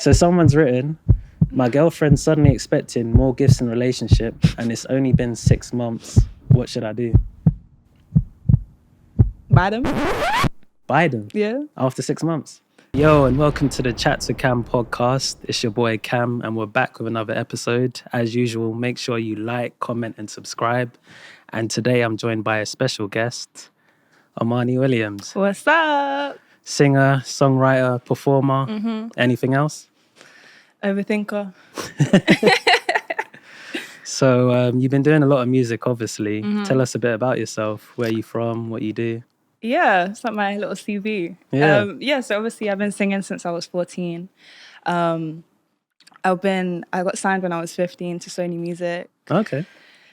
So someone's written, my girlfriend's suddenly expecting more gifts in relationship and it's only been 6 months. What should I do? Buy them? Buy them? Yeah. After 6 months. Yo, and welcome to the Chat to Cam podcast. It's your boy Cam and we're back with another episode. As usual, make sure you like, comment and subscribe. And today I'm joined by a special guest, Imani Williams. What's up? Singer, songwriter, performer, anything else? Overthinker. So you've been doing a lot of music, obviously. Tell us a bit about yourself. Where you from? What you do? Yeah, it's like my little CV. Yeah. So obviously I've been singing since I was 14. I got signed when I was 15 to Sony Music. Okay.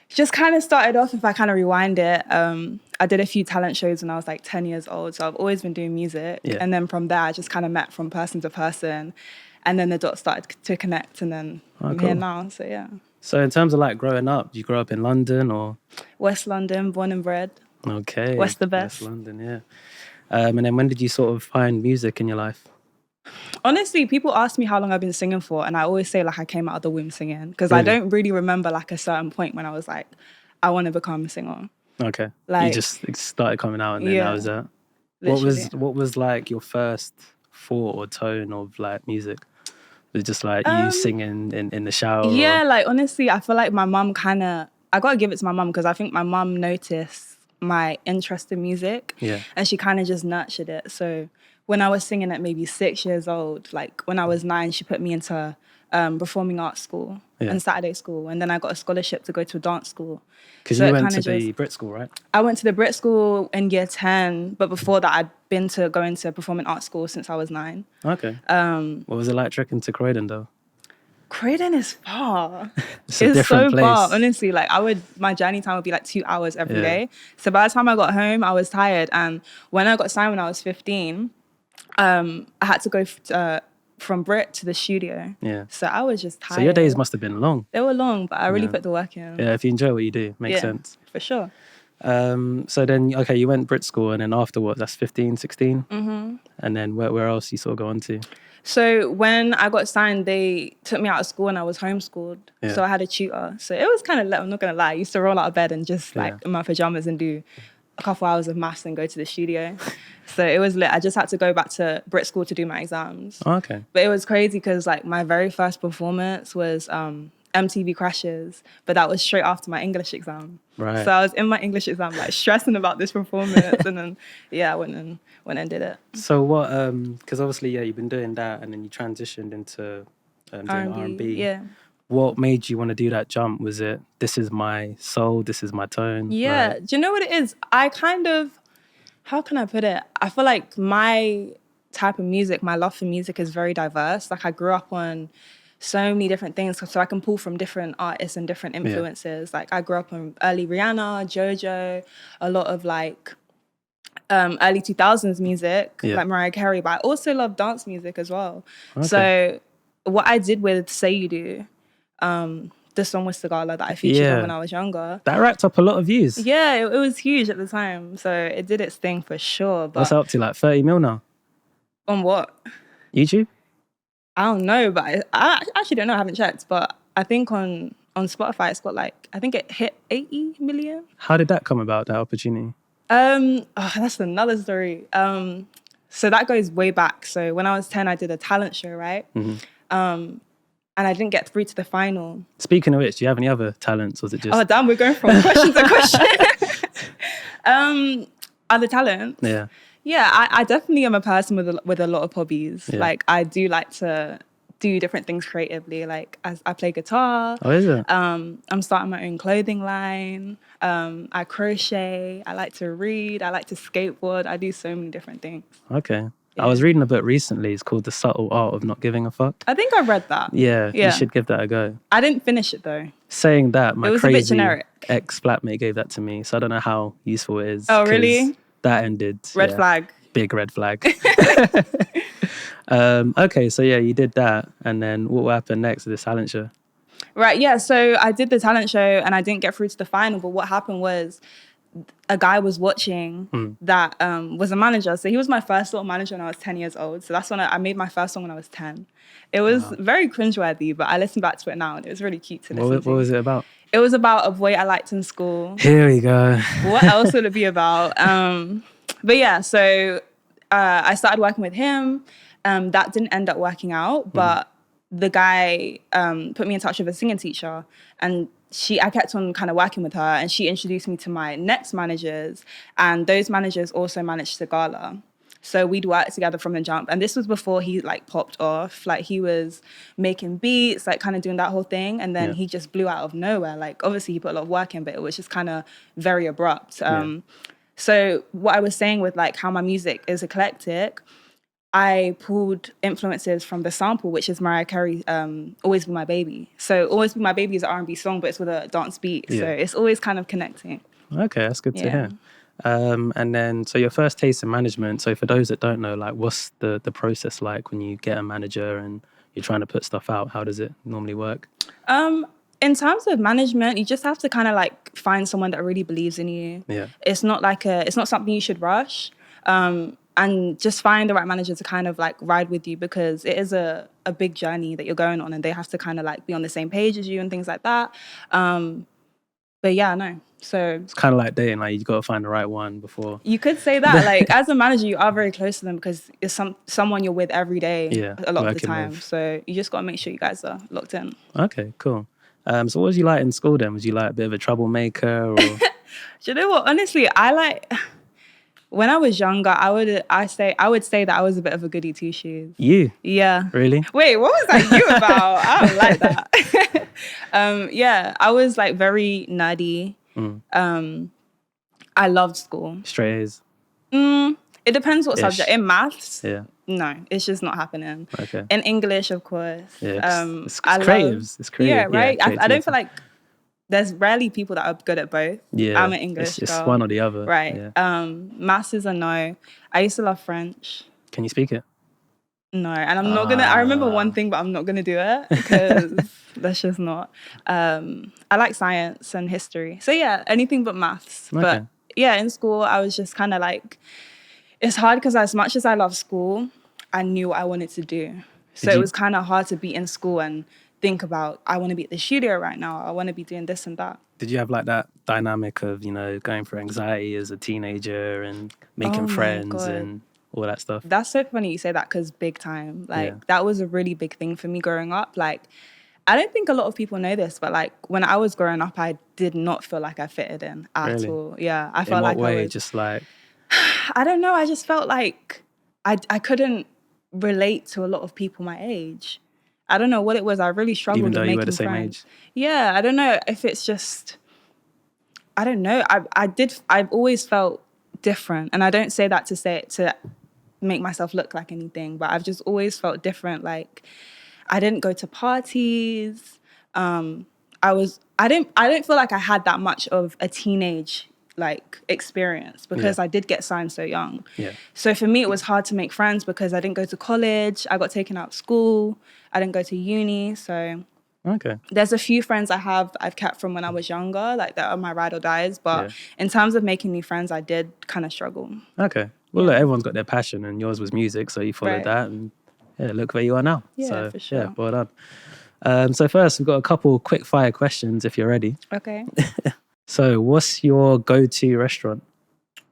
Just kind of started off, if I kind of rewind it, I did a few talent shows when I was like 10 years old. So I've always been doing music. Yeah. And then from there, I just kind of met from person to person. And then the dots started to connect. And then I'm here now. So yeah. So in terms of like growing up, you grew up in London or? West London, born and bred. Okay. West the best. West London, yeah. And then when did you sort of find music in your life? Honestly, people ask me how long I've been singing for, and I always say like I came out of the womb singing because I don't really remember like a certain point when I was like, I want to become a singer. Okay. Like, you just started coming out and then that was that. What was like your first thought or tone of like music? Was it just like you singing in the shower? Yeah, like honestly, I feel like my mum I gotta give it to my mum because I think my mum noticed my interest in music. Yeah. And she kind of just nurtured it. So when I was singing at maybe 6 years old, like when I was 9, she put me into performing arts school and Saturday school. And then I got a scholarship to go to a dance school. Because you went to the Brit school, right? I went to the Brit school in year 10, but before that I'd been to going to performing arts school since I was 9. Okay. What was it like trekking to Croydon though? Croydon is far. It's a different place. Far, honestly. Like my journey time would be like 2 hours every day. So by the time I got home, I was tired. And when I got signed when I was 15, I had to go from Brit to the studio. Yeah. So I was just tired. So your days must have been long. They were long, but I really put the work in. Yeah, if you enjoy what you do, makes sense. For sure. So then, okay, you went Brit school and then afterwards, that's 15, 16? Mm-hmm. And then where else you sort of go on to? So when I got signed, they took me out of school and I was homeschooled. Yeah. So I had a tutor. So it was kind of, I'm not going to lie, I used to roll out of bed and just like in my pajamas and do a couple hours of maths and go to the studio. So it was lit. I just had to go back to Brit school to do my exams. Oh, okay. But it was crazy because like my very first performance was MTV Crashes, but that was straight after my English exam. Right. So I was in my English exam like stressing about this performance and then I went and did it. So what, because obviously, you've been doing that and then you transitioned into doing R&B. Yeah. What made you want to do that jump? Was it, this is my soul, this is my tone? Yeah. Like, do you know what it is? I kind of, how can I put it? I feel like my type of music, my love for music is very diverse. Like I grew up on so many different things, so I can pull from different artists and different influences. Yeah. Like I grew up on early Rihanna, JoJo, a lot of like early 2000s music, like Mariah Carey, but I also love dance music as well. Okay. So what I did with Say You Do, the song with Sigala that I featured on when I was younger. That racked up a lot of views. Yeah, it was huge at the time. So it did its thing for sure. But what's up to, like 30 mil now? On what? YouTube? I don't know, but I actually don't know. I haven't checked. But I think on Spotify, it's got like, I think it hit 80 million. How did that come about, that opportunity? That's another story. So that goes way back. So when I was 10, I did a talent show, right? Mm-hmm. And I didn't get through to the final. Speaking of which, do you have any other talents, or was it just... Oh, damn, we're going from question to question. Other talents? Yeah. Yeah, I definitely am a person with a lot of hobbies. Yeah. Like, I do like to do different things creatively. Like, I play guitar. Oh, is it? I'm starting my own clothing line. I crochet. I like to read. I like to skateboard. I do so many different things. Okay. Yeah. I was reading a book recently. It's called The Subtle Art of Not Giving a Fuck. I think I read that. Yeah, you should give that a go. I didn't finish it though. Saying that, my crazy ex-flatmate gave that to me, so I don't know how useful it is. Oh, really? That ended. Red flag. Big red flag. Okay, so you did that, and then what happened next with this talent show? Right, yeah, so I did the talent show and I didn't get through to the final, but what happened was a guy was watching that was a manager. So he was my first little manager when I was 10 years old. So that's when I made my first song when I was 10. It was very cringeworthy, but I listen back to it now and it was really cute to listen to. What was it about? It was about a boy I liked in school. Here we go. What else would it be about? But yeah, so I started working with him. That didn't end up working out, but the guy put me in touch with a singing teacher, and I kept on kind of working with her, and she introduced me to my next managers, and those managers also managed the gala. So we'd worked together from the jump, and this was before he like popped off. Like he was making beats, like kind of doing that whole thing, and then he just blew out of nowhere. Like obviously he put a lot of work in, but it was just kind of very abrupt. So what I was saying with like how my music is eclectic, I pulled influences from the sample, which is Mariah Carey, Always Be My Baby. So Always Be My Baby is an R&B song, but it's with a dance beat. So it's always kind of connecting. Okay, that's good to hear. And then, so your first taste in management. So for those that don't know, like what's the process like when you get a manager and you're trying to put stuff out? How does it normally work? In terms of management, you just have to kind of like find someone that really believes in you. Yeah. It's not something you should rush. And just find the right manager to kind of like ride with you, because it is a big journey that you're going on, and they have to kind of like be on the same page as you and things like that. But yeah, no. So it's kind of like dating, like you got to find the right one before. You could say that. Like as a manager, you are very close to them because it's someone you're with every day, a lot of the time. With. So you just got to make sure you guys are locked in. Okay, cool. So what was you like in school then? Was you like a bit of a troublemaker? Or? Do you know what? Honestly, when I was younger, I would say that I was a bit of a goody two shoes. You? Yeah. Really? Wait, what was that you about? I don't like that. Yeah, I was like very nerdy. I loved school. Straight A's? It depends what subject. In maths, no, it's just not happening. Okay. In English, of course. Yeah, it's creative. It's creative. Yeah, right? I don't feel like there's rarely people that are good at both. Yeah. I'm an English It's girl. one or the other. Right. Yeah. Maths is a no. I used to love French. Can you speak it? No, and I'm not gonna. I remember one thing, but I'm not gonna do it because that's just not. I like science and history, so yeah, anything but maths. Okay. But yeah, in school, I was just kind of like, it's hard because as much as I love school, I knew what I wanted to do. So it was kind of hard to be in school and think about, I want to be at the studio right now. I want to be doing this and that. Did you have like that dynamic of, going through anxiety as a teenager and making friends and all that stuff? That's so funny you say that, because big time. Like that was a really big thing for me growing up. Like, I don't think a lot of people know this, but like when I was growing up, I did not feel like I fitted in at all. Yeah, I felt like I was just like, I don't know. I just felt like I couldn't relate to a lot of people my age. I don't know what it was. I really struggled with making friends. Even though you were the same age? Yeah, I don't know if it's just, I don't know. I've always felt different, and I don't say that to make myself look like anything, but I've just always felt different. Like, I didn't go to parties. I don't feel like I had that much of a teenage like experience, because I did get signed so young. Yeah. So for me, it was hard to make friends because I didn't go to college. I got taken out of school. I didn't go to uni. So there's a few friends I've kept from when I was younger, like that are my ride or dies. But in terms of making new friends, I did kind of struggle. Okay. Well, look, everyone's got their passion, and yours was music, so you followed that, and look where you are now. Yeah, so, for sure. Yeah, well done. So first, we've got a couple quick fire questions if you're ready. Okay. So what's your go-to restaurant?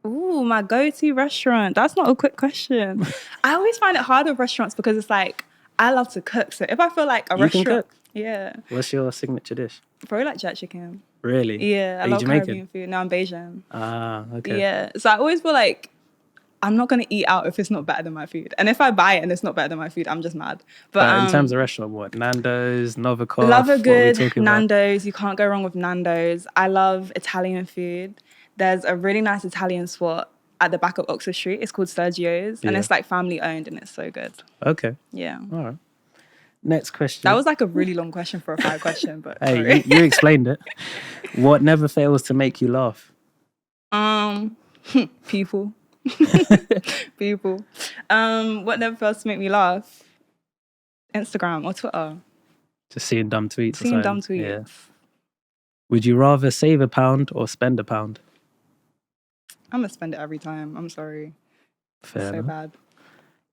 Ooh, my go-to restaurant. That's not a quick question. I always find it hard with restaurants because it's like, I love to cook. So if I feel like a restaurant... You can cook? Yeah. What's your signature dish? Probably like jerk chicken. Really? Yeah, I love Caribbean food. No, I'm Bayesian. Ah, okay. Yeah, so I always feel like I'm not going to eat out if it's not better than my food. And if I buy it and it's not better than my food, I'm just mad. But in terms of restaurant, what? Nando's, Novikov? Love a good Nando's. You can't go wrong with Nando's. I love Italian food. There's a really nice Italian spot at the back of Oxford Street. It's called Sergio's. And it's like family owned, and it's so good. Okay. Yeah. All right. Next question. That was like a really long question for a fire question, but hey, you explained it. What never fails to make you laugh? People. People. What never fails to make me laugh? Instagram or Twitter. Just seeing dumb tweets. Seeing dumb tweets. Yeah. Would you rather save £1 or spend £1? I'm gonna spend it every time. I'm sorry. Fair It's so enough. bad.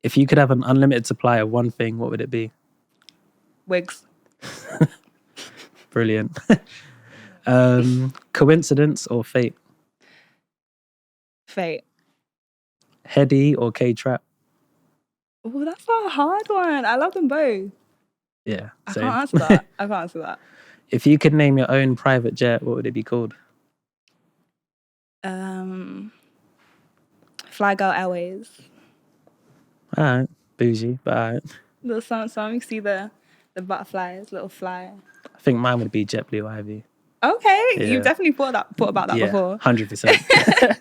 If you could have an unlimited supply of one thing, what would it be? Wigs. Brilliant. Coincidence or fate? Fate. Heady or K-trap? Oh, that's a hard one. I love them both. Yeah, I same. can't answer that. I can't answer that. If you could name your own private jet, what would it be called? Fly Girl Airways. All right, bougie, but all right. Little some you see the butterflies, little fly. I think mine would be JetBlue Ivy. Okay, Yeah. you've definitely thought about that before. 100%.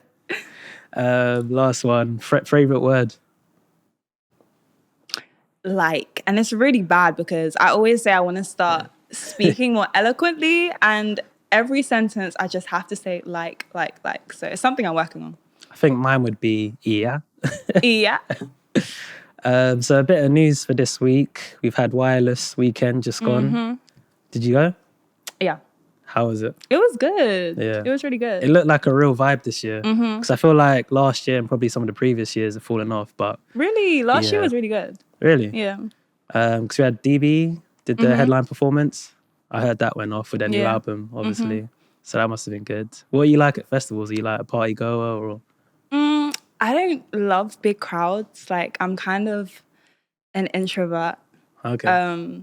Last one, favorite word? Like, and it's really bad because I always say I want to start speaking more eloquently, and every sentence I just have to say like. So it's something I'm working on. I think mine would be yeah. Yeah. So a bit of news for this week. We've had Wireless Weekend just gone. Did you go? Yeah. How was it? It was good. Yeah. It was really good. It looked like a real vibe this year. Because I feel like last year and probably some of the previous years have fallen off. But Really? Last year Yeah. was really good. really? Yeah. Because we had DB, did the headline performance. I heard that went off with their new Yeah. album, obviously. So that must have been good. What do you like at festivals? Are you like a party goer or? I don't love big crowds. Like, I'm kind of an introvert. Okay.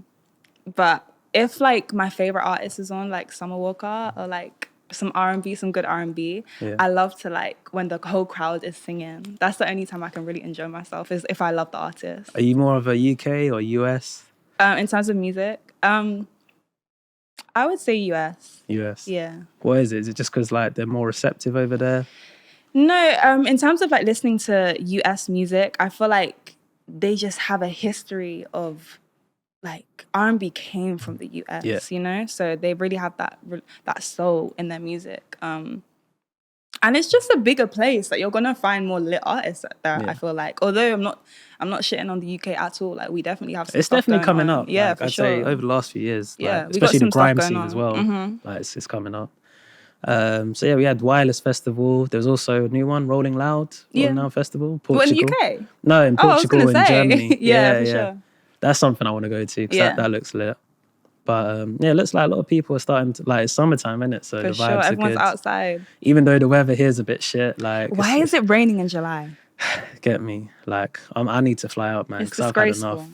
But if like my favorite artist is on, like Summer Walker or like some R&B, some good R&B, Yeah. I love to like when the whole crowd is singing. That's the only time I can really enjoy myself is if I love the artist. Are you more of a UK or US? In terms of music, I would say US. US. Yeah. What is it? Is it just because like they're more receptive over there? No, in terms of like listening to US music, I feel like they just have a history of like R&B came from the US, Yeah. you know? So they really have that soul in their music. And it's just a bigger place. Like you're gonna find more lit artists there, Yeah. I feel like. Although I'm not shitting on the UK at all. Like we definitely have some It's stuff definitely going coming on. up. Yeah, like, for I'd sure. say over the last few years, Yeah, like, we got especially the some stuff grime going scene on. as well. Like it's coming up. So yeah, we had Wireless Festival. There was also a new one, Rolling Loud Festival, Portugal. What, in the UK? No, in Oh, I was Portugal gonna and say. Germany. Yeah, for sure. That's something I want to go to because Yeah. that looks lit. But yeah, it looks like a lot of people are starting to, like, it's summertime, isn't it? So For the sure. vibes are Everyone's good. outside. Even though the weather here is a bit shit, like Why is it raining in July? get me? Like I need to fly out, man, It's because I've had disgraceful. enough.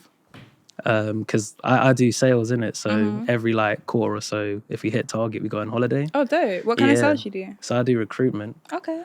Because I do sales in it, so every like quarter or so, if we hit target, we go on holiday. Oh, dope. What kind of sales you do? So I do recruitment. Okay.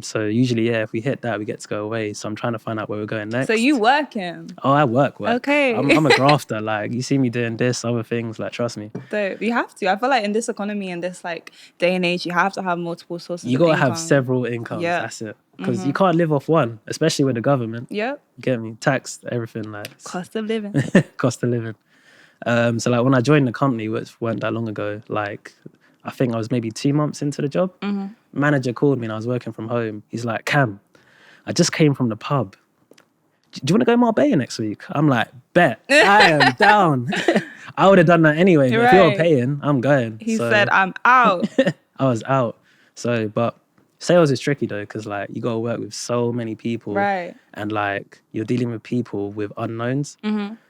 So usually, if we hit that, we get to go away. So I'm trying to find out where we're going next. So you working? Oh, I work. Okay. I'm a grafter. Like you see me doing this, other things. Like trust me. Dope. You have to. I feel like in this economy, in this like day and age, you have to have multiple sources. You of gotta income. have several incomes. Yeah. That's it. Because you can't live off one, especially with the government. Yep. Get me? Tax, everything. Like Cost of living. cost of living. So like when I joined the company, which weren't that long ago, like I think I was maybe 2 months into the job. Manager called me and I was working from home. He's like, Cam, I just came from the pub. Do you want to go Marbella next week? I'm like, bet. I am down. I would have done that anyway. But if you're Right. paying, I'm going. He said, I'm out. I was out. So, but sales is tricky though, because like you got to work with so many people. Right. And like you're dealing with people with unknowns.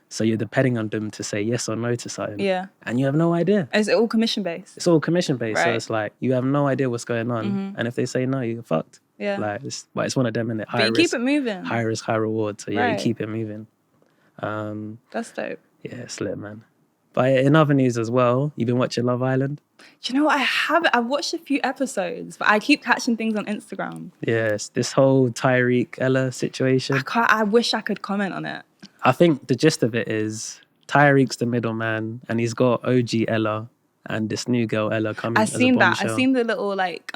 So you're depending on them to say yes or no to something. Yeah. And you have no idea. Is it all commission based? It's all commission based. So Right. it's like you have no idea what's going on. And if they say no, you're fucked. Yeah. Like it's one of them, innit? But you keep it moving. High risk, high reward. So yeah, Right. you keep it moving. That's dope. Yeah, it's lit, man. But in other news as well, you've been watching Love Island? Do you know what? I've watched a few episodes, but I keep catching things on Instagram. Yes, this whole Tyreek Ella situation. I wish I could comment on it. I think the gist of it is Tyreek's the middleman and he's got OG Ella and this new girl Ella coming I as a seen that. bombshell. I seen the little like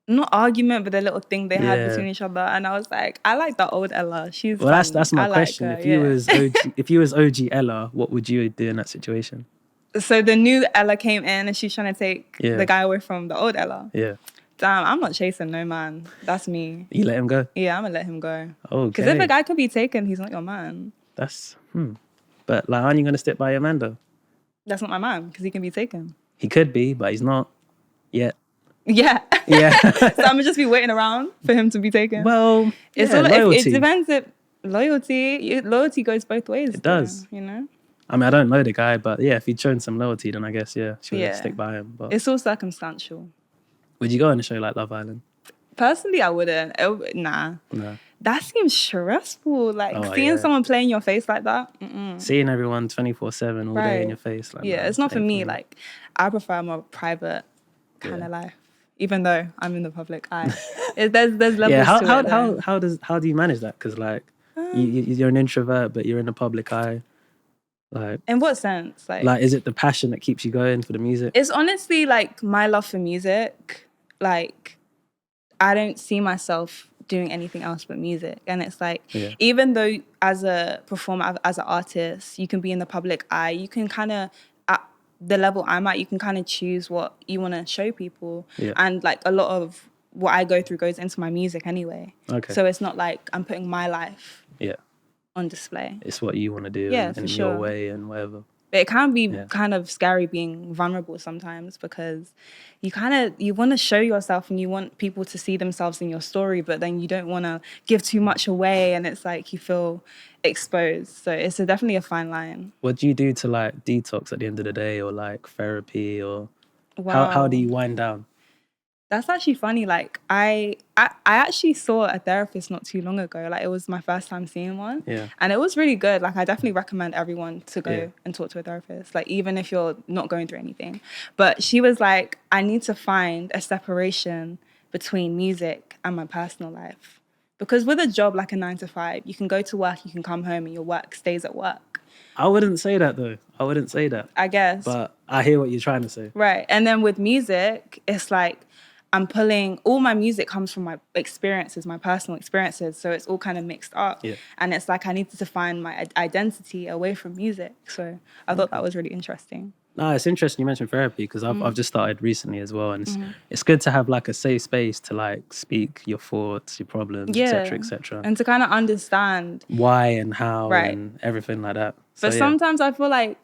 not argument, but the little thing they had Yeah. between each other, and I was like, I like the old Ella. She's Well, funny. that's my I like question. her, If you yeah. was if you was OG Ella, what would you do in that situation? So the new Ella came in and she's trying to take Yeah. the guy away from the old Ella. Yeah, Damn, I'm not chasing no man. That's me. you let him go. Yeah, I'm gonna let him go. Okay, Because if a guy could be taken, he's not your man. that's But like, aren't you gonna stick by your man though? That's not my man because he can be taken. He could be, but he's not yet. Yeah. Yeah. So I'm gonna just be waiting around for him to be taken. Well, It's yeah, all loyalty. it depends if loyalty goes both ways. It does. You know? I mean, I don't know the guy, but yeah, if he'd shown some loyalty, then I guess, yeah, she'll Yeah. stick by him. But It's all circumstantial. would you go on a show like Love Island? Personally, I wouldn't. Nah. No. That seems stressful. Like Oh, seeing yeah. someone play in your face like that. Mm-mm. Seeing everyone 24/7 all day in your face. Like, Yeah, no, it's not for ain't me. Like, I prefer a more private kind of life, even though I'm in the public eye. There's levels Yeah, to it. how do you manage that? Because like you're an introvert, but you're in the public eye. Like, in what sense? like is it the passion that keeps you going for the music? It's honestly like my love for music. Like, I don't see myself doing anything else but music. And it's like, even though as a performer, as an artist, you can be in the public eye, you can kind of, at the level I'm at, you can kind of choose what you want to show people. Yeah. And like a lot of what I go through goes into my music anyway. Okay. So it's not like I'm putting my life Yeah. on display. It's what you want to do Yeah, for in sure. your way and whatever. But it can be kind of scary being vulnerable sometimes, because you want to show yourself and you want people to see themselves in your story, but then you don't want to give too much away, and it's like you feel exposed. So it's definitely a fine line. What do you do to like detox at the end of the day, or like therapy, or how do you wind down? That's actually funny. Like I actually saw a therapist not too long ago. Like it was my first time seeing one. Yeah. And it was really good. Like I definitely recommend everyone to go and talk to a therapist. Like even if you're not going through anything. But she was like, I need to find a separation between music and my personal life. Because with a job like a 9 to 5, you can go to work, you can come home, and your work stays at work. I wouldn't say that though. I wouldn't say that. I guess. But I hear what you're trying to say. Right. And then with music, it's like I'm pulling, all my music comes from my experiences, my personal experiences. So it's all kind of mixed up. Yeah. And it's like I needed to find my identity away from music. So I thought that was really interesting. No, it's interesting you mentioned therapy, because I've just started recently as well. And it's good to have like a safe space to like speak your thoughts, your problems, etc., etc. And to kind of understand why and how and everything like that. But sometimes I feel like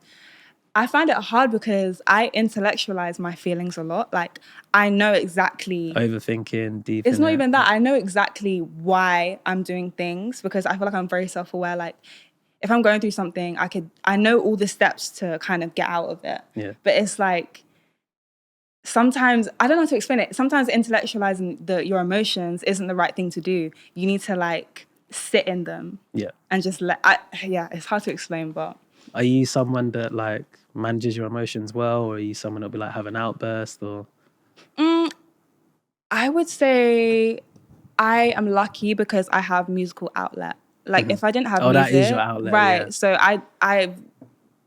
I find it hard because I intellectualize my feelings a lot. Like, I know exactly... Overthinking, deep. It's not even that. I know exactly why I'm doing things, because I feel like I'm very self-aware. Like, if I'm going through something, I know all the steps to kind of get out of it. Yeah. But it's like, sometimes, I don't know how to explain it. Sometimes intellectualizing your emotions isn't the right thing to do. You need to, like, sit in them. Yeah. And just it's hard to explain, but... Are you someone that like manages your emotions well, or are you someone that'll be like have an outburst, or? I would say I am lucky because I have musical outlet. Like if I didn't have music, that is your outlet, right? yeah. So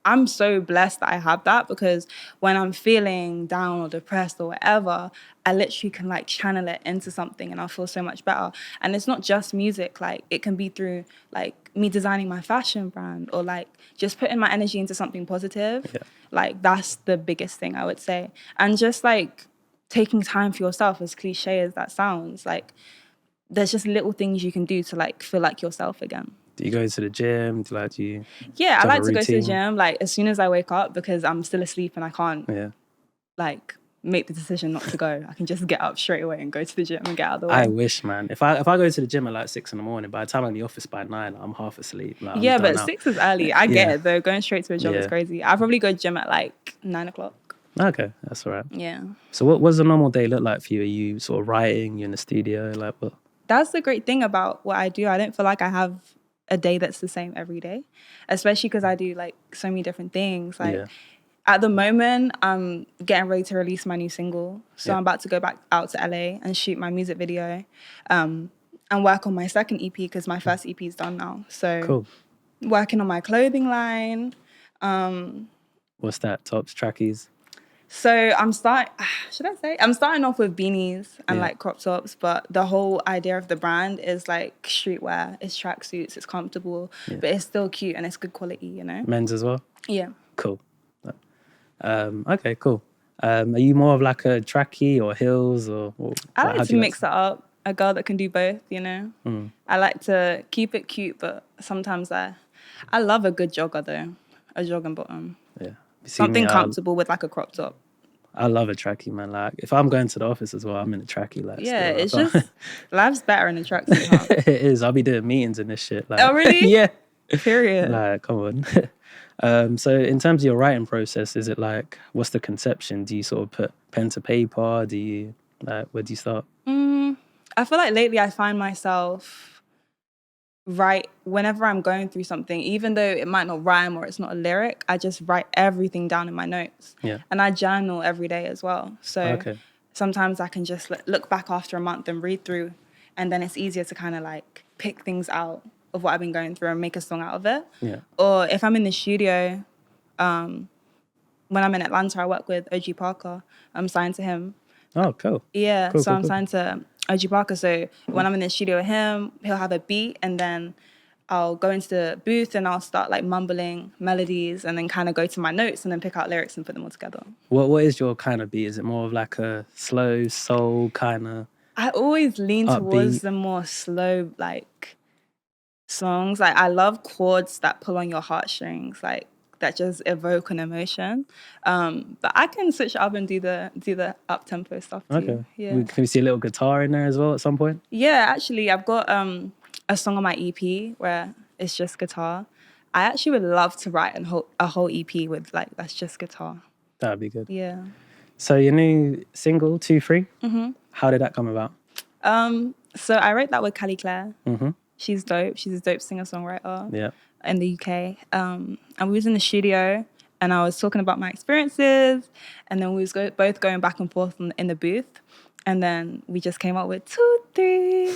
I'm so blessed that I have that, because when I'm feeling down or depressed or whatever, I literally can like channel it into something and I'll feel so much better. And it's not just music, like it can be through like me designing my fashion brand, or like just putting my energy into something positive. Yeah. Like that's the biggest thing I would say. And just like taking time for yourself, as cliche as that sounds, like there's just little things you can do to like feel like yourself again. Do you go to the gym? Yeah, I like to go to the gym like as soon as I wake up, because I'm still asleep and I can't like make the decision not to go. I can just get up straight away and go to the gym and get out of the way. I wish, man. If I go to the gym at like 6 a.m, by the time I'm in the office by 9, I'm half asleep. Like, I'm but done 6 is early. I get it though. Going straight to a job is crazy. I probably go gym at like 9 o'clock. Okay, that's all right. Yeah. So what does a normal day look like for you? Are you sort of writing? You in the studio? Like what? That's the great thing about what I do. I don't feel like I have a day that's the same every day, especially because I do like so many different things. Like at the moment, I'm getting ready to release my new single. So I'm about to go back out to LA and shoot my music video and work on my second EP, because my first EP is done now. So cool. Working on my clothing line. What's that? Tops, trackies? So I'm starting off with beanies and like crop tops, but the whole idea of the brand is like streetwear. It's tracksuits, it's comfortable, but it's still cute and it's good quality, you know? Men's as well? Yeah. Cool. Okay, cool. Are you more of like a trackie or heels, or I like to mix it up. A girl that can do both, you know? I like to keep it cute, but sometimes I love a good jogger though. A jogging bottom. Yeah. Something comfortable with like a crop top. I love a trackie, man. Like, if I'm going to the office as well, I'm in a trackie. Like, Yeah, still. it's just life's better in a tracksuit, huh? It is. I'll be doing meetings and this shit. Like, Oh, really? yeah. Period. Like, come on. So in terms of your writing process, is it like, what's the conception? Do you sort of put pen to paper? Do you, like, where do you start? I feel like lately I find myself write whenever I'm going through something, even though it might not rhyme or it's not a lyric, I just write everything down in my notes. Yeah. And I journal every day as well. So Okay. sometimes I can just look back after a month and read through, and then it's easier to kind of like pick things out of what I've been going through and make a song out of it. Yeah. Or if I'm in the studio, when I'm in Atlanta, I work with OG Parker. I'm signed to him. Oh, cool. Yeah, Cool, so cool, I'm cool. signed to OG Parker. So when I'm in the studio with him, he'll have a beat, and then I'll go into the booth and I'll start like mumbling melodies, and then kind of go to my notes and then pick out lyrics and put them all together. What is your kind of beat? Is it more of like a slow soul kind of? I always lean towards Upbeat. the more slow like songs. Like I love chords that pull on your heartstrings, like that just evoke an emotion. But I can switch up and do the up tempo stuff too. Okay. Yeah. Can we see a little guitar in there as well at some point? Yeah, actually, I've got a song on my EP where it's just guitar. I actually would love to write a whole EP with like that's just guitar. That'd be good. Yeah. So your new single, 2-3, how did that come about? So I wrote that with Callie Claire. Mm-hmm. She's dope. She's a dope singer-songwriter Yeah. in the UK. And we was in the studio and I was talking about my experiences, and then we was both going back and forth in the booth. And then we just came up with 2, 3.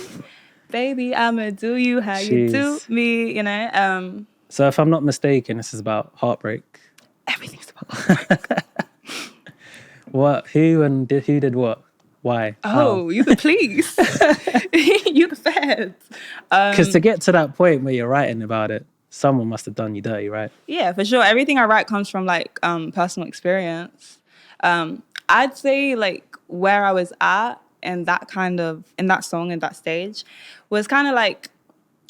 Baby, I'ma do you how you do Jeez. me, you know? So if I'm not mistaken, this is about heartbreak. Everything's about Who did what? Why? Oh, you the police. You the feds. Because to get to that point where you're writing about it, someone must have done you dirty, right? Yeah, for sure. Everything I write comes from like personal experience. I'd say like where I was at in that song, in that stage, was kind of like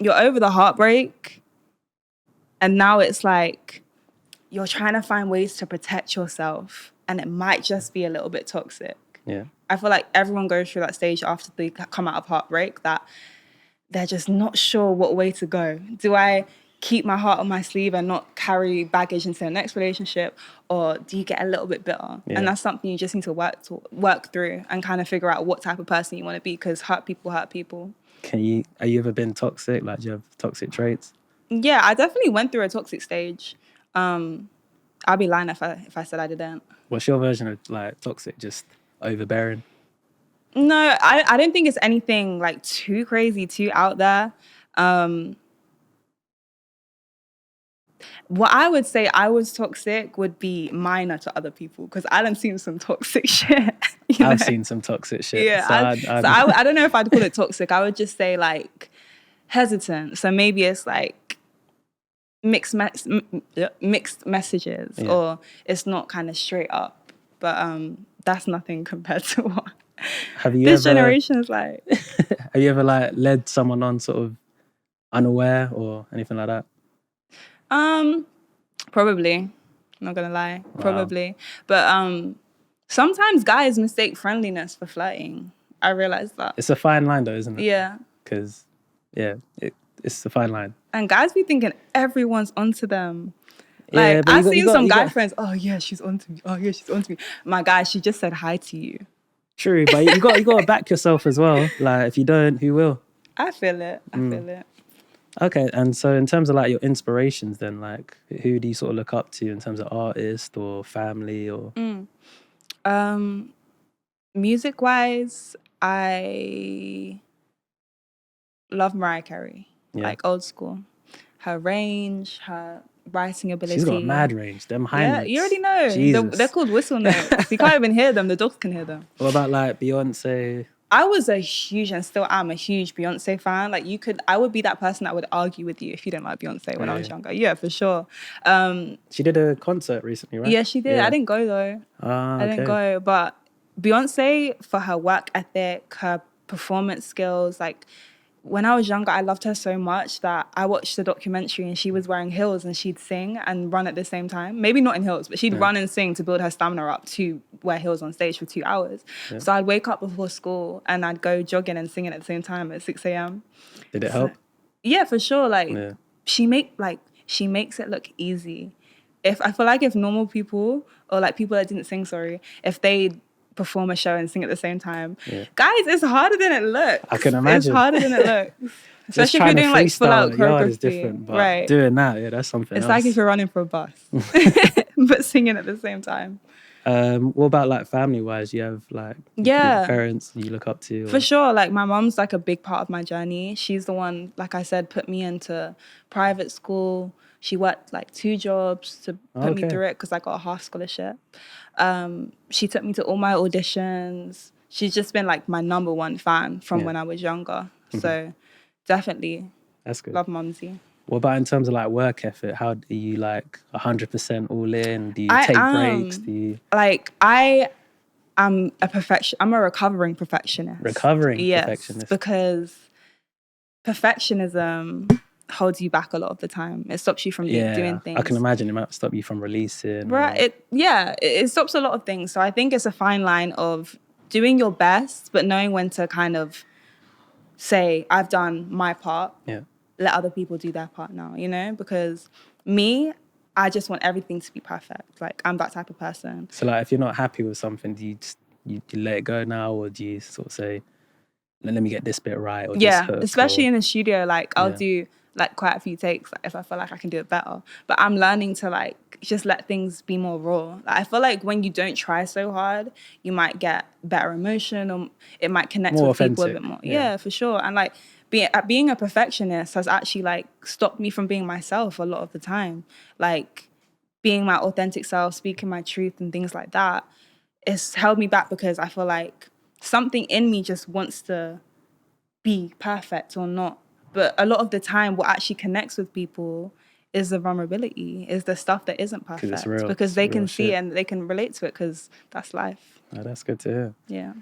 you're over the heartbreak, and now it's like you're trying to find ways to protect yourself, and it might just be a little bit toxic. Yeah. I feel like everyone goes through that stage after they come out of heartbreak that they're just not sure what way to go. Do I keep my heart on my sleeve and not carry baggage into the next relationship, or do you get a little bit bitter? Yeah. And that's something you just need to work through and kind of figure out what type of person you want to be, because hurt people hurt people. Are you ever been toxic? Like, do you have toxic traits? Yeah, I definitely went through a toxic stage. I'd be lying if I said I didn't. What's your version of like toxic? Just overbearing? No, I don't think it's anything like too crazy, too out there. What I would say I was toxic would be minor to other people, because I done seen some toxic shit. I've seen some toxic shit. Yeah, So I don't know if I'd call it toxic. I would just say like hesitant. So maybe it's like mixed messages, Yeah. or it's not kind of straight up. But that's nothing compared to what have you this ever, generation is like. have you ever like led someone on sort of unaware or anything like that? Probably. I'm not gonna lie. Wow. Probably. But sometimes guys mistake friendliness for flirting. I realized that. It's a fine line though, isn't it? Yeah. Because, yeah, it's a fine line. And guys be thinking everyone's onto them. Yeah, Like, but I've seen some guy got- friends, oh yeah, she's onto me. Oh yeah, she's onto me. My guy, she just said hi to you. True, but you got to back yourself as well. Like, if you don't, who will? I feel it. I feel it. Okay, and so in terms of like your inspirations then, like who do you sort of look up to in terms of artist or family or... Music wise, I love Mariah Carey. Yeah. Like old school. Her range, her writing ability. She's got a mad range, them high Yeah, notes. you already know. Jesus. They're called whistle notes. You can't even hear them. The dogs can hear them. What about like Beyonce? I was a huge, and still am a huge Beyonce fan. Like I would be that person that would argue with you if you didn't like Beyonce when I was younger. Yeah, for sure. She did a concert recently, right? Yeah, she did. Yeah. I didn't go though. I didn't go. But Beyonce, for her work ethic, her performance skills, like when I was younger, I loved her so much that I watched the documentary and she was wearing heels and she'd sing and run at the same time. Maybe not in heels, but she'd run and sing to build her stamina up to wear heels on stage for 2 hours. Yeah. So I'd wake up before school and I'd go jogging and singing at the same time at 6 a.m. Did it help? Yeah, for sure. Like, she makes it look easy. I feel like if normal people, or like people that didn't sing, if they perform a show and sing at the same time, guys, it's harder than it looks. I can imagine. It's harder than it looks. Especially if you're doing like full out choreography. Is different, but right. Doing that, that's something it's else. Like if you're running for a bus, but singing at the same time. What about like family wise? You have like parents you look up to? Or? For sure. Like my mom's like a big part of my journey. She's the one, like I said, put me into private school. She worked like 2 jobs to put me through it because I got a half scholarship. She took me to all my auditions. She's just been like my number 1 fan from when I was younger. Mm-hmm. So definitely, that's good. Love Mumsy. What about in terms of like work effort? How do you like 100% all in? Do you take breaks? Do you like I'm a recovering perfectionist. Perfectionist. Because perfectionism holds you back a lot of the time. It stops you from doing things. I can imagine it might stop you from releasing. Right. It stops a lot of things. So I think it's a fine line of doing your best, but knowing when to kind of say, I've done my part. Yeah. Let other people do their part now, because I just want everything to be perfect. Like, I'm that type of person. So like, if you're not happy with something, do you let it go now, or do you sort of say, let me get this bit right? Or especially in the studio, like I'll do like quite a few takes if I feel like I can do it better. But I'm learning to like just let things be more raw. Like, I feel like when you don't try so hard, you might get better emotion, or it might connect more with authentic. People a bit more. Yeah, for sure. And like being a perfectionist has actually like stopped me from being myself a lot of the time. Like being my authentic self, speaking my truth and things like that, it's held me back because I feel like something in me just wants to be perfect or not. But a lot of the time, what actually connects with people is the vulnerability, is the stuff that isn't perfect. It's real. Because they can see it and they can relate to it because that's life. Oh, that's good to hear. Yeah.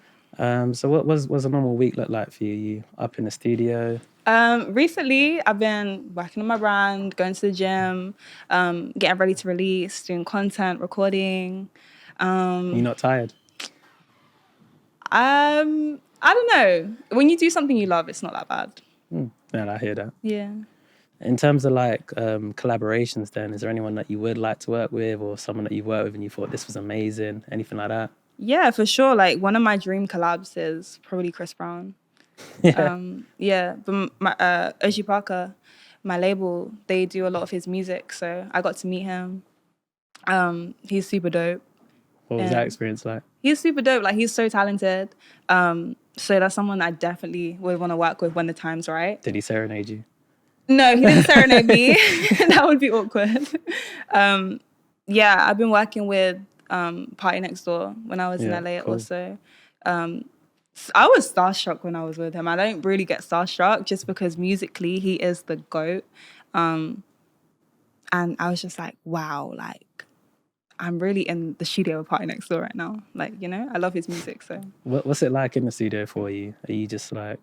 So what was a normal week look like for you? You up in the studio? Recently, I've been working on my brand, going to the gym, getting ready to release, doing content, recording. You're not tired? I don't know. When you do something you love, it's not that bad. Yeah, I hear that. Yeah. In terms of like collaborations then, is there anyone that you would like to work with, or someone that you've worked with and you thought this was amazing? Anything like that? Yeah, for sure. Like one of my dream collabs is probably Chris Brown. But my Oji Parker, my label, they do a lot of his music, so I got to meet him. He's super dope. What was that experience like? He's super dope. Like, he's so talented. So that's someone I definitely would want to work with when the time's right. Did he serenade you? No, he didn't serenade me. That would be awkward. I've been working with Party Next Door when I was in LA also. I was starstruck when I was with him. I don't really get starstruck just because musically he is the GOAT. And I was just like, wow, like, I'm really in the studio with Party Next Door right now. Like, I love his music, so. What's it like in the studio for you? Are you just like,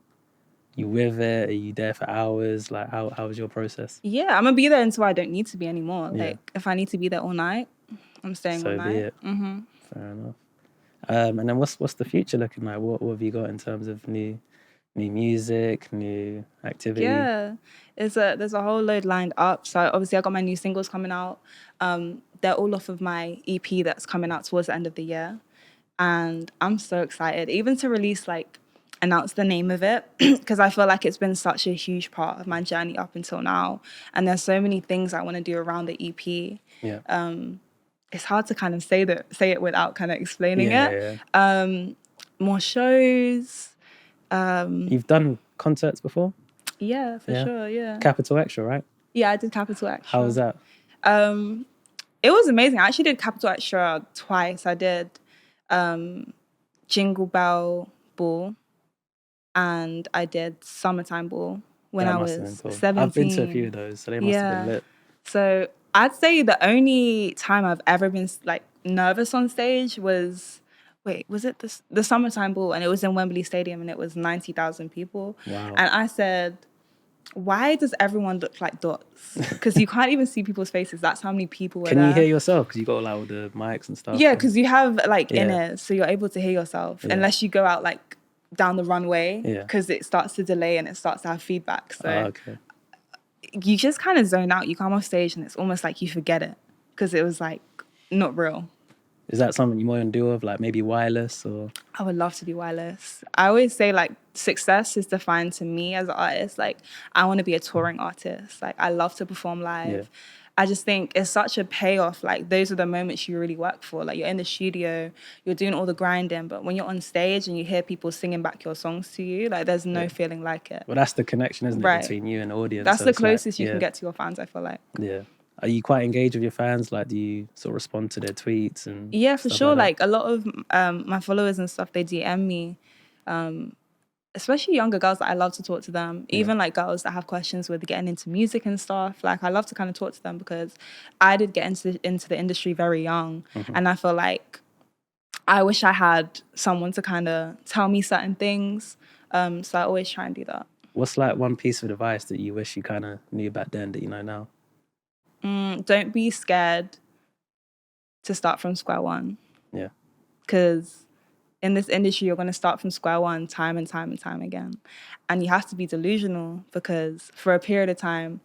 you with it? Are you there for hours? Like, how was your process? Yeah, I'm going to be there until I don't need to be anymore. Like, if I need to be there all night, I'm staying all night. So be it. Mm-hmm. Fair enough. And then what's the future looking like? What have you got in terms of new music, new activity? Yeah, there's a whole load lined up. So obviously I got my new singles coming out. They're all off of my EP that's coming out towards the end of the year. And I'm so excited, even to announce the name of it, because I feel like it's been such a huge part of my journey up until now. And there's so many things I want to do around the EP. Yeah. It's hard to kind of say it without kind of explaining it. Yeah. More shows. You've done concerts before? Yeah, for sure, yeah. Capital Extra, right? Yeah, I did Capital Extra. How was that? It was amazing. I actually did Capital Extra twice. I did Jingle Bell Ball and I did Summertime Ball when I was 17. I've been to a few of those, so they must have been lit. So I'd say the only time I've ever been like nervous on stage was wait, was it the summertime ball? And it was in Wembley Stadium and it was 90,000 people. Wow. And I said, why does everyone look like dots? Because you can't even see people's faces. That's how many people were Can there. you hear yourself? Because you got like all the mics and stuff. Yeah, because you have like Yeah. in-ears, so you're able to hear yourself. Yeah. Unless you go out like down the runway, Yeah. because it starts to delay and it starts to have feedback. So Okay. you just kind of zone out. You come off stage and it's almost like you forget it because it was like not real. Is that something you want to do with, like maybe wireless or? I would love to do wireless. I always say like success is defined to me as an artist. Like I want to be a touring artist. Like I love to perform live. Yeah. I just think it's such a payoff. Like those are the moments you really work for. Like you're in the studio, you're doing all the grinding, but when you're on stage and you hear people singing back your songs to you, like there's no feeling like it. Well, that's the connection, isn't it, Right. between you and the audience? That's So the it's like, closest you can get to your fans, I feel like. Yeah. Are you quite engaged with your fans? Like, do you sort of respond to their tweets and? Yeah, for stuff sure. like Like a lot of my followers and stuff, they DM me, especially younger girls that I love to talk to them. Even like girls that have questions with getting into music and stuff. Like I love to kind of talk to them because I did get into the industry very young, and I feel like I wish I had someone to kind of tell me certain things. So I always try and do that. What's like one piece of advice that you wish you kind of knew back then that you know now? Don't be scared to start from square one. Yeah. Because in this industry, you're going to start from square one time and time and time again. And you have to be delusional because for a period of time,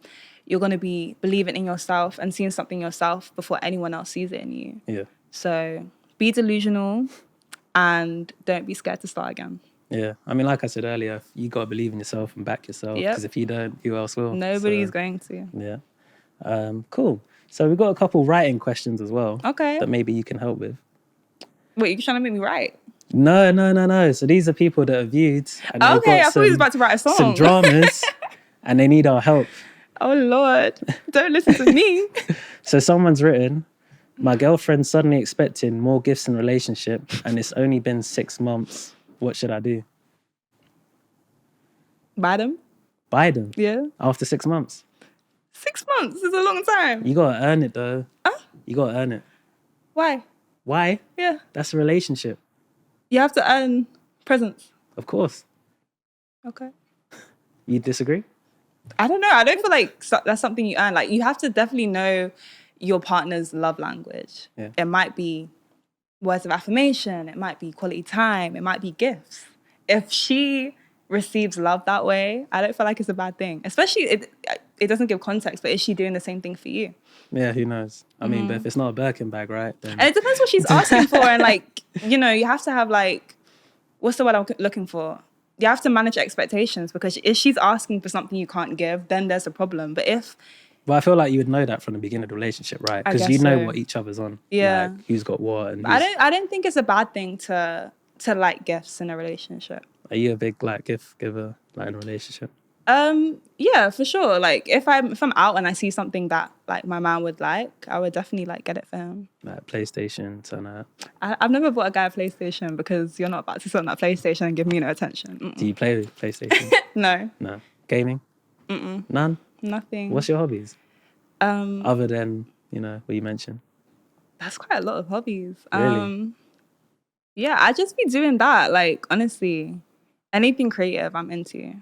you're going to be believing in yourself and seeing something yourself before anyone else sees it in you. Yeah. So be delusional and don't be scared to start again. Yeah. I mean, like I said earlier, you got to believe in yourself and back yourself. Yep. Because if you don't, who else will? Nobody's going to. Yeah. Cool. So we've got a couple writing questions as well. Okay. That maybe you can help with. Wait, you're trying to make me write? No. So these are people that are viewed. And they've Okay, got I thought he was about to write a song. some dramas and they need our help. Oh, Lord. Don't listen to me. So someone's written, my girlfriend's suddenly expecting more gifts in relationship and it's only been 6 months. What should I do? Buy them? Buy them? Yeah. After 6 months? 6 months is a long time. You got to earn it though. Huh? You got to earn it. Why? Why? Yeah. That's a relationship. You have to earn presents. Of course. Okay. You disagree? I don't know. I don't feel like that's something you earn. Like, you have to definitely know your partner's love language. Yeah. It might be words of affirmation. It might be quality time. It might be gifts. If she receives love that way, I don't feel like it's a bad thing. Especially, it doesn't give context, but is she doing the same thing for you? Yeah, who knows? I mean, but if it's not a Birkin bag, right? Then... And it depends what she's asking for. And like, you know, you have to have like, what's the word I'm looking for? You have to manage expectations because if she's asking for something you can't give, then there's a problem. But if... But I feel like you would know that from the beginning of the relationship, right? Because you know what each other's on. Yeah. Like, who's got what. And I don't think it's a bad thing to like gifts in a relationship. Are you a big like gift giver like in a relationship? Yeah, for sure. Like if I'm out and I see something that like my man would like, I would definitely like get it for him. Like PlayStation, something like that. I've never bought a guy a PlayStation because you're not about to sit on that PlayStation and give me no attention. Mm-mm. Do you play PlayStation? No. No. Gaming? Mm-mm. None? Nothing. What's your hobbies? Other than, you know, what you mentioned. That's quite a lot of hobbies. Really? Yeah, I just be doing that. Like, honestly, anything creative I'm into.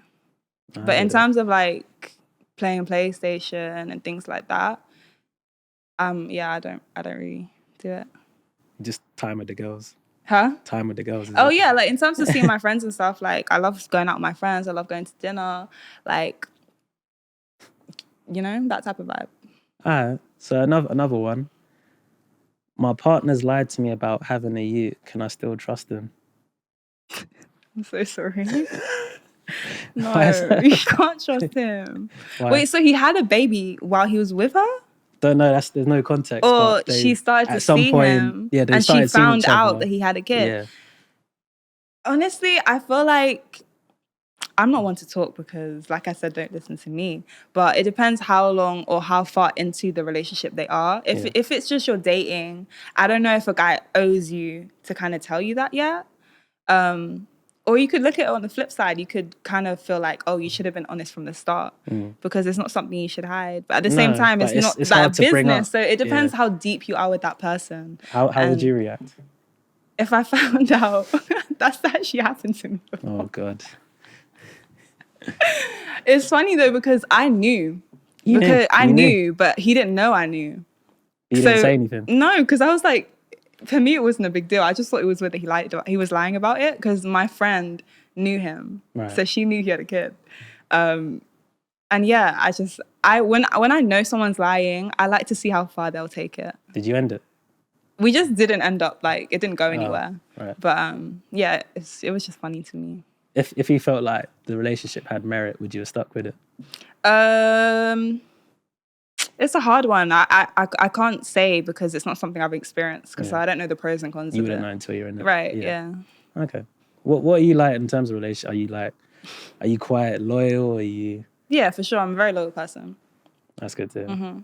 But in terms of like playing PlayStation and things like that, yeah, I don't really do it. Just time with the girls. Huh? Time with the girls. Oh yeah, like in terms of seeing my friends and stuff, like I love going out with my friends. I love going to dinner, like, you know, that type of vibe. All right. So another one. My partner's lied to me about having a ute. Can I still trust him? I'm so sorry. No, Why is that? you can't trust him. Why? Wait, so he had a baby while he was with her? Don't know. There's no context. Or but she started to at some see point, him yeah, they and she started seeing found each out other. that he had a kid. Yeah. Honestly, I feel like I'm not one to talk because, like I said, don't listen to me. But it depends how long or how far into the relationship they are. If it's just you're dating, I don't know if a guy owes you to kind of tell you that yet. Or you could look at it on the flip side. You could kind of feel like, oh, you should have been honest from the start because it's not something you should hide. But at the same time, it's not hard that to bring up. business. So it depends how deep you are with that person. How would you react? if I found out, that's actually happened to me before. Oh God. It's funny though because I knew. You knew. But he didn't know I knew. You didn't say anything. No, because I was like, for me, it wasn't a big deal. I just thought it was whether he was lying about it because my friend knew him. Right. So she knew he had a kid. And yeah, when I know someone's lying, I like to see how far they'll take it. Did you end it? We just didn't end up, like, it didn't go anywhere. Right. But yeah, it was just funny to me. If you felt like the relationship had merit, would you have stuck with it? It's a hard one. I can't say because it's not something I've experienced because I don't know the pros and cons of it. You wouldn't know until you're in it. Right, yeah. Okay. What are you like in terms of relationship? Are you quite loyal? Are you... Yeah, for sure. I'm a very loyal person. That's good to hear. Mm-hmm.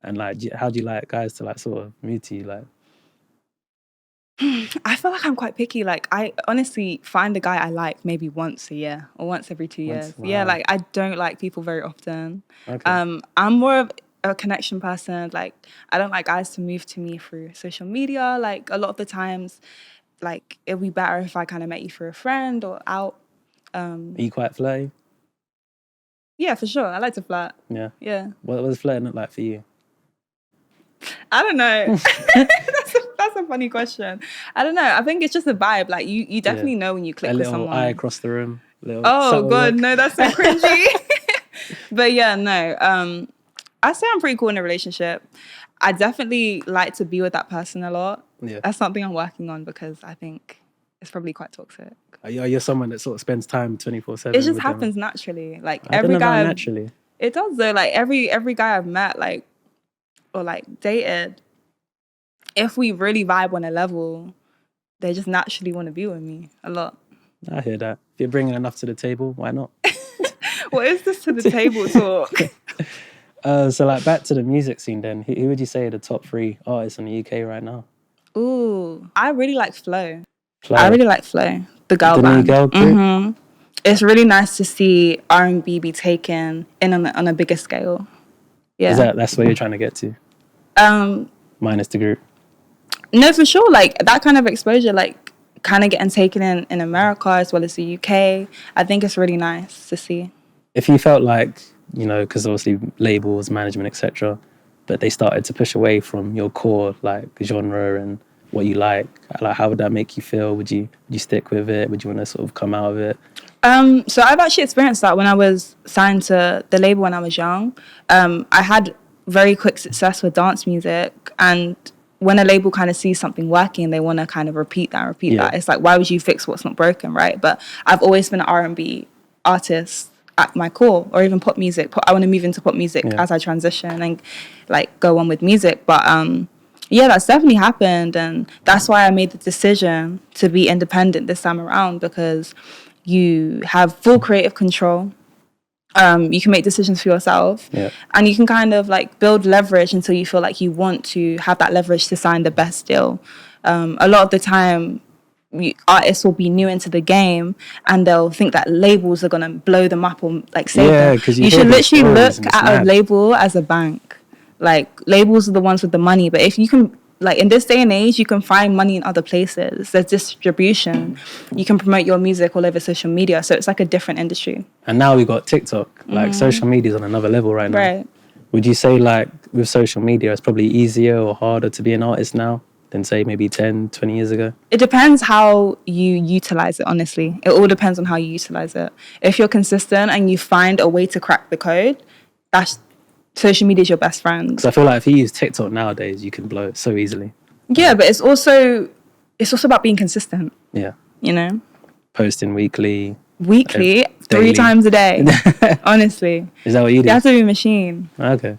And like, how do you like guys to like sort of move to you? Like, I feel like I'm quite picky. Like, I honestly find a guy I like maybe once a year or once every 2 years. Wow. Yeah, like I don't like people very often. okay. I'm more of a connection person. Like, I don't like guys to move to me through social media. Like, a lot of the times, like, it'd be better if I kind of met you through a friend or out. Are you quite flirty? Yeah, for sure. I like to flirt. Yeah. Yeah. What does flirting look like for you? I don't know. That's a funny question. I don't know. I think it's just a vibe. Like, you definitely know when you click with someone. A little eye across the room. Oh, God. No, that's so cringy. But yeah, no. I say I'm pretty cool in a relationship. I definitely like to be with that person a lot. Yeah. That's something I'm working on because I think it's probably quite toxic. Are you someone that sort of spends time 24/7? It just happens naturally. Like I every don't know guy. about naturally. It does though. Like every guy I've met, like or like dated, if we really vibe on a level, they just naturally want to be with me a lot. I hear that. If you're bringing enough to the table, why not? What is this to the table talk? So like back to the music scene then. Who would you say are the top 3 artists in the UK right now? Ooh, I really like Flo. I really like Flo, the girl the band. new girl group? Mm-hmm. It's really nice to see R&B be taken in on a bigger scale. Yeah. That's where you're trying to get to? Minus the group. No, for sure. Like that kind of exposure, like kind of getting taken in America as well as the UK. I think it's really nice to see. If you felt like, because obviously labels, management, etc., but they started to push away from your core like genre and what you like how would that make you feel? Would you stick with it? Would you want to sort of come out of it? So I've actually experienced that when I was signed to the label when I was young. I had very quick success with dance music, and when a label kind of sees something working, they want to kind of repeat that. It's like, why would you fix what's not broken, right? But I've always been an R&B artist at my core, or even pop music. I want to move into pop music as I transition and like go on with music. But yeah, that's definitely happened, and that's why I made the decision to be independent this time around, because you have full creative control. You can make decisions for yourself, and you can kind of like build leverage until you feel like you want to have that leverage to sign the best deal. A lot of the time, artists will be new into the game and they'll think that labels are going to blow them up or like save them. You should literally look at a label as a bank. Like, labels are the ones with the money, but if you can, like, in this day and age, you can find money in other places. There's distribution. You can promote your music all over social media. So it's like a different industry. And now we've got TikTok. Like, social media's on another level right now. Right. Would you say, like, with social media, it's probably easier or harder to be an artist now than, say, maybe 10, 20 years ago? It depends how you utilize it, honestly. It all depends on how you utilize it. If you're consistent and you find a way to crack the code, social media is your best friend. Because I feel like if you use TikTok nowadays, you can blow it so easily. Yeah, but it's also about being consistent. Yeah. Posting weekly. 3 times a day. Honestly. Is that what you do? You have to be a machine. Okay.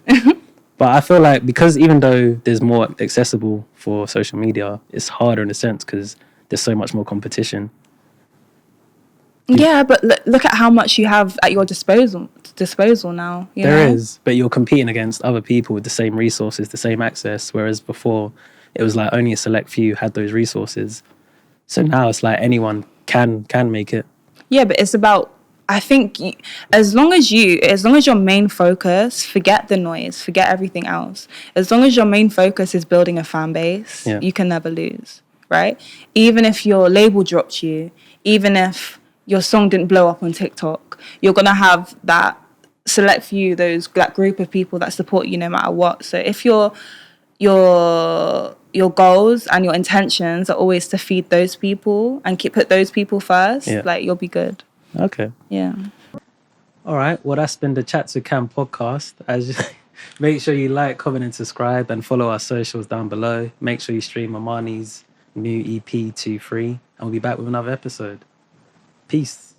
But I feel like because even though there's more accessible for social media, it's harder in a sense because there's so much more competition. Yeah, but look at how much you have at your disposal now. There is, but you're competing against other people with the same resources, the same access, whereas before it was like only a select few had those resources. So now it's like anyone can make it. Yeah, but it's about, I think, as long as your main focus, forget the noise, forget everything else. As long as your main focus is building a fan base, you can never lose. right? Even if your label dropped you, even if your song didn't blow up on TikTok, you're gonna have that select few, that group of people that support you no matter what. So if your goals and your intentions are always to feed those people and put those people first, Yeah. like, you'll be good. Okay. Yeah. All right. Well, that's been the Chats with Cam podcast. Make sure you like, comment, and subscribe, and follow our socials down below. Make sure you stream Armani's new EP 2-3, and we'll be back with another episode. Peace.